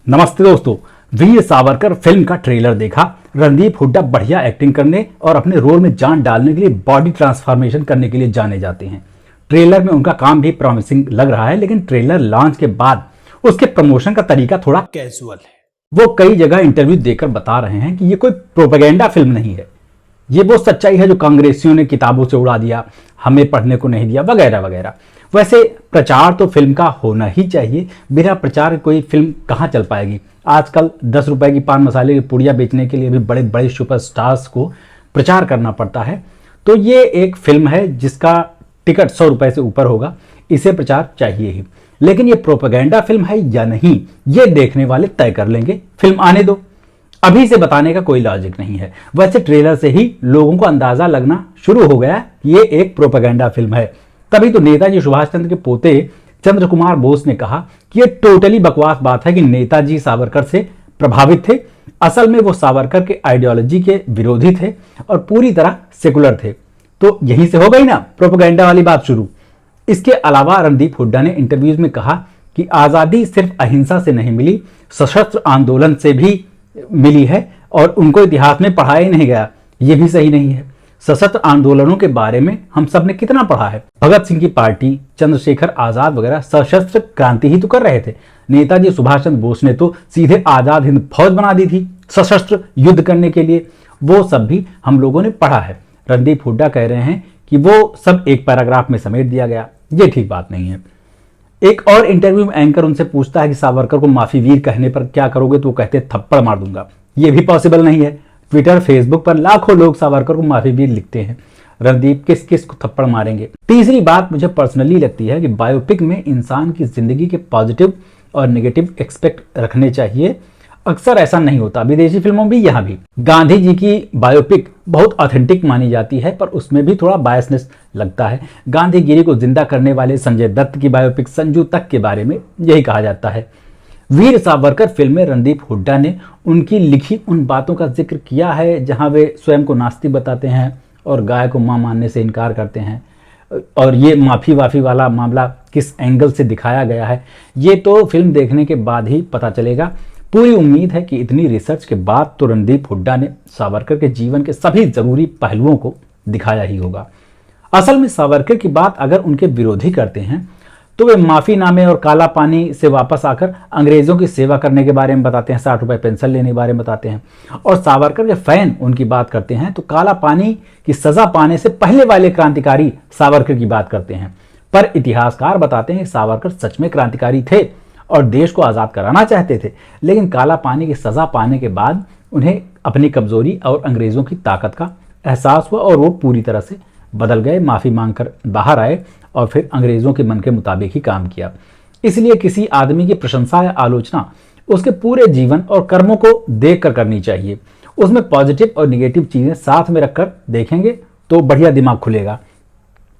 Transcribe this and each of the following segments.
नमस्ते दोस्तों। वीर सावरकर फिल्म का ट्रेलर देखा। रणदीप हुड्डा बढ़िया एक्टिंग करने और अपने रोल में जान डालने के लिए बॉडी ट्रांसफॉर्मेशन करने के लिए जाने जाते हैं। ट्रेलर में उनका काम भी प्रॉमिसिंग लग रहा है, लेकिन ट्रेलर लॉन्च के बाद उसके प्रमोशन का तरीका थोड़ा कैजुअल है। वो कई जगह इंटरव्यू देकर बता रहे हैं कि ये कोई प्रोपेगेंडा फिल्म नहीं है, ये वो सच्चाई है जो कांग्रेसियों ने किताबों से उड़ा दिया, हमें पढ़ने को नहीं दिया, वगैरह वगैरह। वैसे प्रचार तो फिल्म का होना ही चाहिए, बिना प्रचार कोई फिल्म कहाँ चल पाएगी। आजकल 10 रुपए की पान मसाले की पुड़िया बेचने के लिए भी बड़े बड़े सुपरस्टार्स को प्रचार करना पड़ता है। तो ये एक फिल्म है जिसका टिकट 100 रुपए से ऊपर होगा, इसे प्रचार चाहिए ही। लेकिन ये प्रोपेगेंडा फिल्म है या नहीं, ये देखने वाले तय कर लेंगे। फिल्म आने दो, अभी से बताने का कोई लॉजिक नहीं है। वैसे ट्रेलर से ही लोगों को अंदाजा लगना शुरू हो गया कि ये एक प्रोपेगेंडा फिल्म है। तभी तो नेताजी सुभाष चंद्र के पोते चंद्र कुमार बोस ने कहा कि ये टोटली बकवास बात है कि नेताजी सावरकर से प्रभावित थे। असल में वो सावरकर के आइडियोलॉजी के विरोधी थे और पूरी तरह सेकुलर थे। तो यहीं से हो गई ना प्रोपेगेंडा वाली बात शुरू। इसके अलावा रणदीप हुड्डा ने इंटरव्यूज में कहा कि आजादी सिर्फ अहिंसा से नहीं मिली, सशस्त्र आंदोलन से भी मिली है और उनको इतिहास में पढ़ाया ही नहीं गया। ये भी सही नहीं है। सशस्त्र आंदोलनों के बारे में हम सब ने कितना पढ़ा है। भगत सिंह की पार्टी, चंद्रशेखर आजाद वगैरह सशस्त्र क्रांति ही तो कर रहे थे। नेताजी सुभाष चंद्र बोस ने तो सीधे आजाद हिंद फौज बना दी थी सशस्त्र युद्ध करने के लिए। वो सब भी हम लोगों ने पढ़ा है। रणदीप हुड्डा कह रहे हैं कि वो सब एक पैराग्राफ में समेट दिया गया। ये ठीक बात नहीं है। एक और इंटरव्यू में एंकर उनसे पूछता है कि सावरकर को माफी वीर कहने पर क्या करोगे, तो वो कहते थप्पड़ मार दूंगा। ये भी पॉसिबल नहीं है। ट्विटर, फेसबुक पर लाखों लोग सावरकर को माफी वीर लिखते हैं। रणदीप किस किस को थप्पड़ मारेंगे। तीसरी बात मुझे पर्सनली लगती है कि बायोपिक में इंसान की जिंदगी के पॉजिटिव और नेगेटिव एक्सपेक्ट रखने चाहिए। अक्सर ऐसा नहीं होता, विदेशी फिल्मों में भी, यहाँ भी। गांधी जी की बायोपिक बहुत ऑथेंटिक मानी जाती है, पर उसमें भी थोड़ा बायसनेस लगता है। गांधीगिरी को जिंदा करने वाले संजय दत्त की बायोपिक संजू तक के बारे में यही कहा जाता है। वीर सावरकर फिल्म में रणदीप हुड्डा ने उनकी लिखी उन बातों का जिक्र किया है जहां वे स्वयं को नास्तिक बताते हैं और गाय को मां मानने से इनकार करते हैं। और ये माफी वाफी वाला मामला किस एंगल से दिखाया गया है, ये तो फिल्म देखने के बाद ही पता चलेगा। पूरी उम्मीद है कि इतनी रिसर्च के बाद तो रणदीप हुड्डा ने सावरकर के जीवन के सभी जरूरी पहलुओं को दिखाया ही होगा। असल में सावरकर की बात अगर उनके विरोधी करते हैं तो वे माफीनामे और काला पानी से वापस आकर अंग्रेजों की सेवा करने के बारे में बताते हैं, 60 रुपए पेंशन लेने के बारे में बताते हैं। और सावरकर के फैन उनकी बात करते हैं तो काला पानी की सजा पाने से पहले वाले क्रांतिकारी सावरकर की बात करते हैं। पर इतिहासकार बताते हैं कि सावरकर सच में क्रांतिकारी थे और देश को आजाद कराना चाहते थे, लेकिन काला पानी की सजा पाने के बाद उन्हें अपनी कमजोरी और अंग्रेजों की ताकत का एहसास हुआ और वो पूरी तरह से बदल गए, माफी मांगकर बाहर आए और फिर अंग्रेजों के मन के मुताबिक ही काम किया। इसलिए किसी आदमी की प्रशंसा या आलोचना उसके पूरे जीवन और कर्मों को देखकर करनी चाहिए। उसमें पॉजिटिव और निगेटिव चीजें साथ में रखकर देखेंगे तो बढ़िया दिमाग खुलेगा।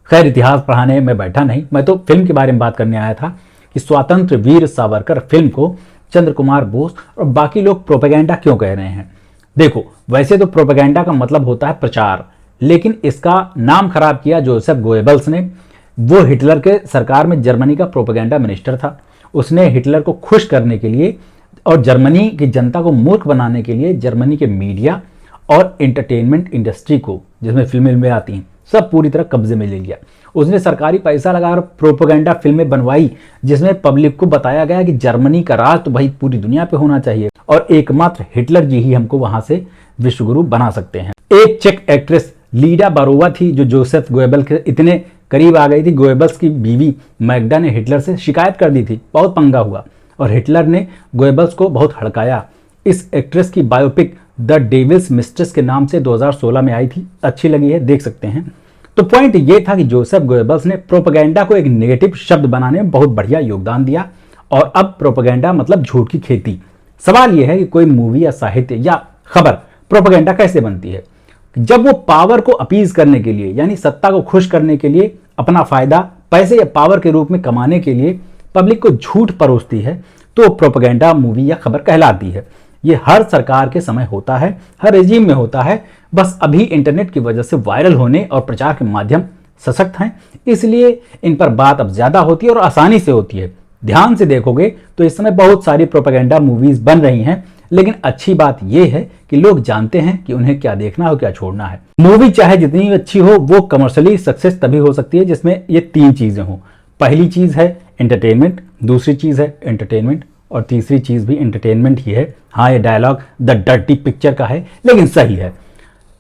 खैर, इतिहास पढ़ाने में बैठा नहीं, मैं तो फिल्म के बारे में बात करने आया था कि स्वतंत्र वीर सावरकर फिल्म को चंद्र कुमार बोस और बाकी लोग प्रोपेगेंडा क्यों कह रहे हैं। देखो, वैसे तो प्रोपेगेंडा का मतलब होता है प्रचार, लेकिन इसका नाम खराब किया जोसेफ गोएबल्स ने। वो हिटलर के सरकार में जर्मनी का प्रोपेगेंडा मिनिस्टर था। उसने हिटलर को खुश करने के लिए और जर्मनी की जनता को मूर्ख बनाने के लिए जर्मनी के मीडिया और एंटरटेनमेंट इंडस्ट्री को, जिसमें फिल्में आती हैं, सब पूरी तरह कब्जे में ले लिया। उसने सरकारी पैसा लगाकर प्रोपेगेंडा फिल्में बनवाई जिसमें पब्लिक को बताया गया कि जर्मनी का राज तो भाई पूरी दुनिया पे होना चाहिए और एकमात्र हिटलर जी ही हमको वहां से विश्वगुरु बना सकते हैं। एक चेक एक्ट्रेस लीडा बारोवा थी जो जोसेफ गोएबल्स के इतने करीब आ गई थी। गोएबल्स की बीवी मैग्डा ने हिटलर से शिकायत कर दी थी, बहुत पंगा हुआ और हिटलर ने गोएबल्स को बहुत हड़काया। इस एक्ट्रेस की बायोपिक द डेविल्स मिस्ट्रेस के नाम से 2016 में आई थी, अच्छी लगी है, देख सकते हैं। तो पॉइंट ये था कि जोसेफ गोएबल्स ने प्रोपेगेंडा को एक नेगेटिव शब्द बनाने में बहुत बढ़िया योगदान दिया और अब प्रोपेगेंडा मतलब झूठ की खेती। सवाल यह है कि कोई मूवी या साहित्य या खबर प्रोपेगेंडा कैसे बनती है। जब वो पावर को अपीज करने के लिए, यानी सत्ता को खुश करने के लिए, अपना फायदा पैसे या पावर के रूप में कमाने के लिए पब्लिक को झूठ परोसती है, तो प्रोपेगेंडा मूवी या खबर कहलाती है। ये हर सरकार के समय होता है, हर रेजिम में होता है। बस अभी इंटरनेट की वजह से वायरल होने और प्रचार के माध्यम सशक्त हैं, इसलिए इन पर बात अब ज्यादा होती है और आसानी से होती है। ध्यान से देखोगे तो इस समय बहुत सारी प्रोपेगेंडा मूवीज बन रही हैं, लेकिन अच्छी बात यह है कि लोग जानते हैं कि उन्हें क्या देखना हो क्या छोड़ना है। मूवी चाहे जितनी अच्छी हो, वो कमर्शियली सक्सेस तभी हो सकती है जिसमें ये तीन चीजें हों। पहली चीज है एंटरटेनमेंट, दूसरी चीज है एंटरटेनमेंट, और तीसरी चीज भी एंटरटेनमेंट ही है। हाँ, ये डायलॉग द डर्टी पिक्चर का है, लेकिन सही है।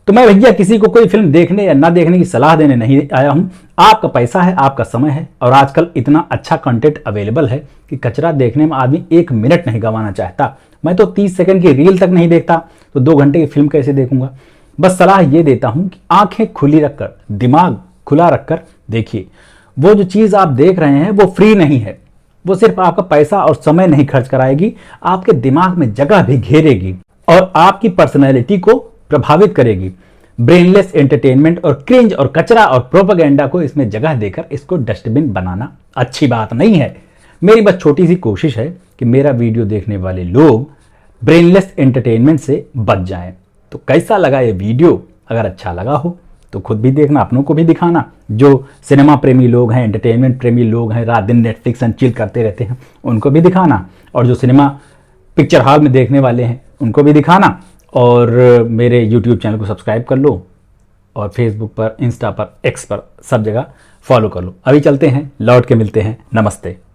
तो मैं भैया किसी को कोई फिल्म देखने या ना देखने की सलाह देने नहीं आया हूं। आपका पैसा है, आपका समय है, और आजकल इतना अच्छा कंटेंट अवेलेबल है कि कचरा देखने में आदमी 1 मिनट नहीं गंवाना चाहता। मैं तो 30 सेकंड की रील तक नहीं देखता, तो 2 घंटे की फिल्म कैसे देखूंगा। बस सलाह ये देता हूं कि आंखें खुली रखकर, दिमाग खुला रखकर देखिए। वो जो चीज आप देख रहे हैं वो फ्री नहीं है, वो सिर्फ आपका पैसा और समय नहीं खर्च कराएगी, आपके दिमाग में जगह भी घेरेगी और आपकी पर्सनैलिटी को प्रभावित करेगी। ब्रेनलेस एंटरटेनमेंट और क्रिंज और कचरा और प्रोपेगेंडा को इसमें जगह देकर इसको डस्टबिन बनाना अच्छी बात नहीं है। मेरी बस छोटी सी कोशिश है कि मेरा वीडियो देखने वाले लोग ब्रेनलेस एंटरटेनमेंट से बच जाएं। तो कैसा लगा ये वीडियो? अगर अच्छा लगा हो तो खुद भी देखना, अपनों को भी दिखाना। जो सिनेमा प्रेमी लोग हैं, एंटरटेनमेंट प्रेमी लोग हैं, रात दिन नेटफ्लिक्स एंड चिल करते रहते हैं, उनको भी दिखाना। और जो सिनेमा पिक्चर हॉल में देखने वाले हैं उनको भी दिखाना। और मेरे YouTube चैनल को सब्सक्राइब कर लो, और फेसबुक पर, इंस्टा पर, एक्स पर, सब जगह फॉलो कर लो। अभी चलते हैं, लौट के मिलते हैं। नमस्ते।